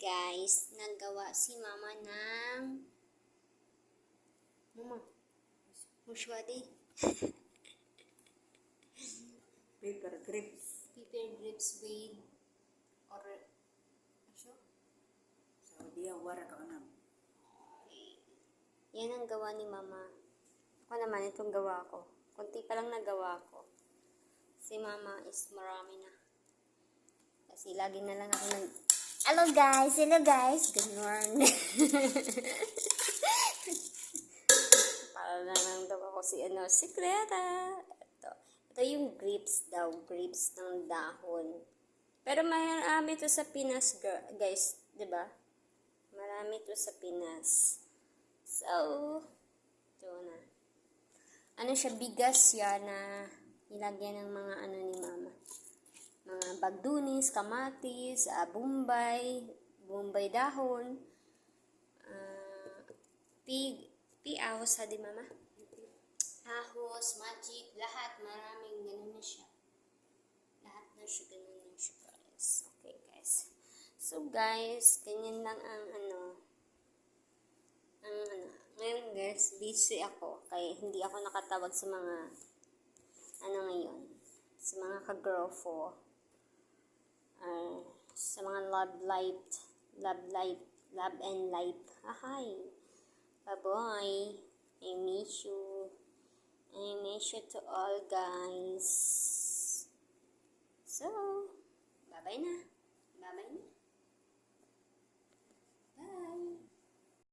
guys, naggawa si mama ng mushwadi. Paper grips. Paper grips with Saudiya wara ka anam. Yan ang gawa ni mama. Ako naman, itong gawa ko. Kunti pa lang nagawa ko. Si mama is marami na. Kasi lagi na lang ako hello guys, good morning. Para na lang daw ako si Greta. Ito yung grips daw, grips ng dahon. Pero marami ito sa Pinas, guys, 'di ba? Marami ito sa Pinas. So, ito na. Ano siya, bigas siya na nilagyan ng mga ni mama. Mga bagdunis, kamatis, bombay dahon, ahos ha di mama? Ahos, magic, lahat, maraming ganun na siya. Lahat na siya, ganun na siya guys. Okay guys. So guys, ganyan lang ang ngayon guys, busy ako. Kaya hindi ako nakatawag sa mga ngayon. Sa mga ka-girlfo. Sa mga love and light. Hi. Bye-bye. I miss you. I miss you to all guys. So, bye-bye na. Bye-bye na. Bye.